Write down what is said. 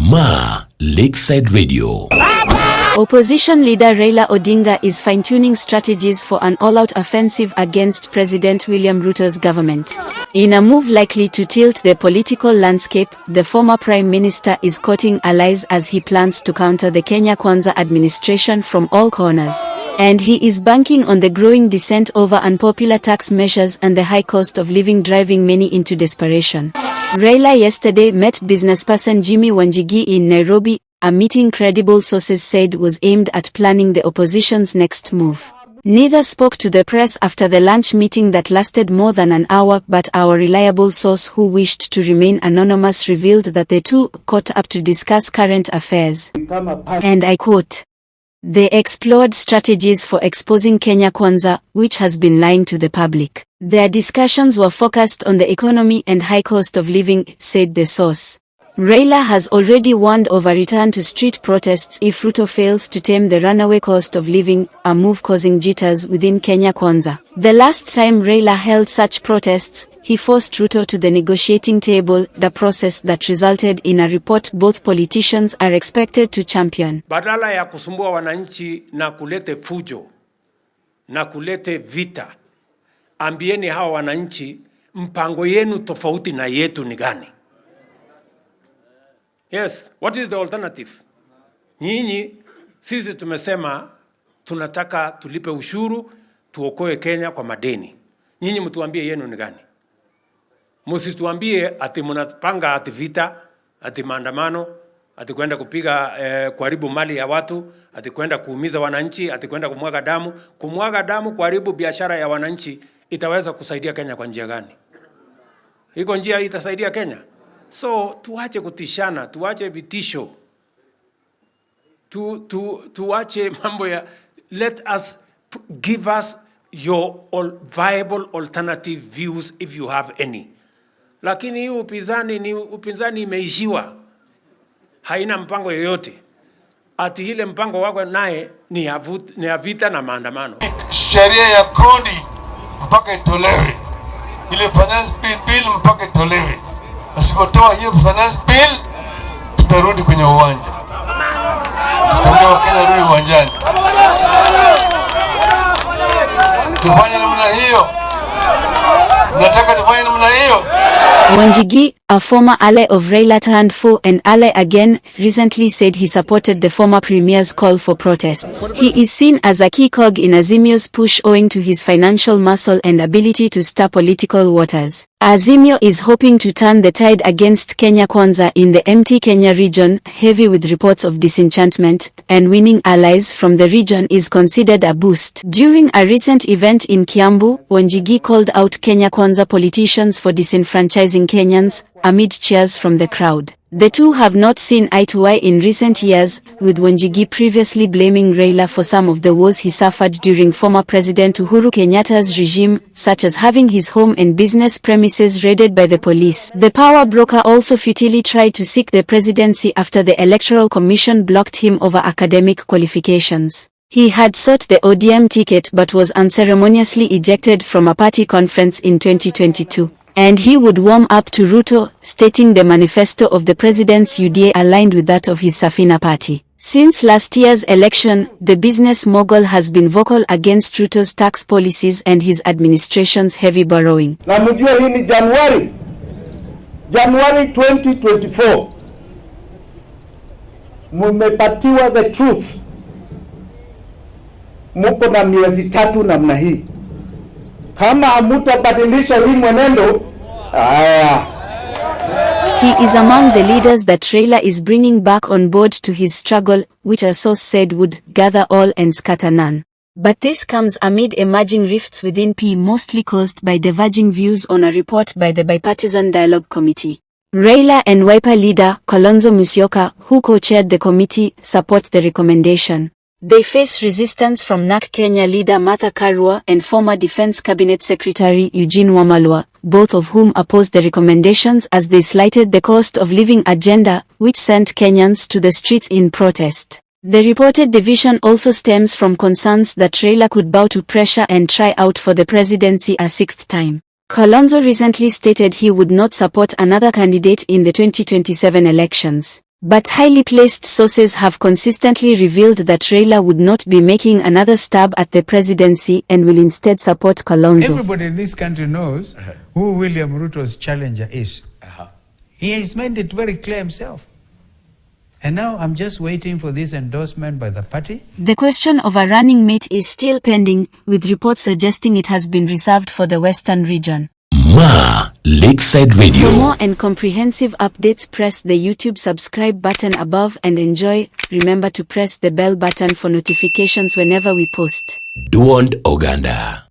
Lakeside Radio. Opposition leader Raila Odinga is fine-tuning strategies for an all-out offensive against President William Ruto's government. In a move likely to tilt the political landscape, the former Prime Minister is courting allies as he plans to counter the Kenya Kwanza administration from all corners. And he is banking on the growing dissent over unpopular tax measures and the high cost of living driving many into desperation. Raila yesterday met businessperson Jimmy Wanjigi in Nairobi, a meeting credible sources said was aimed at planning the opposition's next move. Neither spoke to the press after the lunch meeting that lasted more than an hour, but our reliable source who wished to remain anonymous revealed that the two caught up to discuss current affairs. And I quote, "They explored strategies for exposing Kenya Kwanza, which has been lying to the public. Their discussions were focused on the economy and high cost of living," said the source. Raila has already warned of a return to street protests if Ruto fails to tame the runaway cost of living, a move causing jitters within Kenya Kwanza. The last time Raila held such protests, he forced Ruto to the negotiating table, the process that resulted in a report both politicians are expected to champion. Badala ya kusumbua wananchi na kulete fujo na kulete vita, ambieni hawa wananchi mpango yenu tofauti na yetu ni gani? Yes, what is the alternative? Nyinyi, sisi tumesema tunataka tulipe ushuru, tuokoe Kenya kwa madeni. Nyinyi mtuambie yenu ni gani? Msituambie ati mnapanga ati vita, ati maandamano, ati kwenda kupiga kuharibu mali ya watu, ati kwenda kuumiza wananchi, ati kwenda kumwaga damu. Kumwaga damu, kuharibu biashara ya wananchi itaweza kusaidia Kenya kwa njia gani? Iko njia itasaidia Kenya? So, tuache kutishana, tuache vitisho, tuache mambo ya, give us your viable alternative views if you have any. Lakini hii upinzani imeishiwa, haina mpango yoyote. Ati ile mpango wako naye ni ya vita na maandamano. Sheria ya kodi mpaka itolewe, ile finance bill mpaka itolewe. Asipotoa hiyo finance bill, tutarudi kwenye uwanja. Tutaambia Wakenya rudi uwanjani. Tufanye namna hiyo. Nataka tufanye namna hiyo. Wanjigi, a former ally of Raila turned foe and ally again, recently said he supported the former premier's call for protests. He is seen as a key cog in Azimio's push owing to his financial muscle and ability to stir political waters. Azimio is hoping to turn the tide against Kenya Kwanza in the empty Kenya region, heavy with reports of disenchantment, and winning allies from the region is considered a boost. During a recent event in Kiambu, Wanjigi called out Kenya Kwanza politicians for disenfranchising Kenyans, amid cheers from the crowd. The two have not seen eye to eye in recent years, with Wanjigi previously blaming Raila for some of the woes he suffered during former President Uhuru Kenyatta's regime, such as having his home and business premises raided by the police. The power broker also futilely tried to seek the presidency after the Electoral Commission blocked him over academic qualifications. He had sought the ODM ticket but was unceremoniously ejected from a party conference in 2022. And he would warm up to Ruto, stating the manifesto of the president's UDA aligned with that of his Safina party. Since last year's election, the business mogul has been vocal against Ruto's tax policies and his administration's heavy borrowing. Na mjua hii ni January 2024. Mumepatiwa the truth. Muko na miezi 3 namna hii. Kama hamutabadilisha hii mwenendo, He is among the leaders that Raila is bringing back on board to his struggle, which a source said would gather all and scatter none. But this comes amid emerging rifts within P, mostly caused by diverging views on a report by the Bipartisan Dialogue Committee. Raila and Wiper leader, Kalonzo Musyoka, who co-chaired the committee, support the recommendation. They face resistance from NARC Kenya leader Martha Karua and former Defense Cabinet Secretary Eugene Wamalwa, both of whom opposed the recommendations as they slighted the cost of living agenda, which sent Kenyans to the streets in protest. The reported division also stems from concerns that Raila could bow to pressure and try out for the presidency a 6th time. Kalonzo recently stated he would not support another candidate in the 2027 elections. But highly placed sources have consistently revealed that Raila would not be making another stab at the presidency and will instead support Kalonzo. Everybody in this country knows who William Ruto's challenger is. He has made it very clear himself. And now I'm just waiting for this endorsement by the party. The question of a running mate is still pending, with reports suggesting it has been reserved for the Western region. Lakeside Radio. For more and comprehensive updates, press the YouTube subscribe button above and enjoy. Remember to press the bell button for notifications whenever we post. Duond Oganda.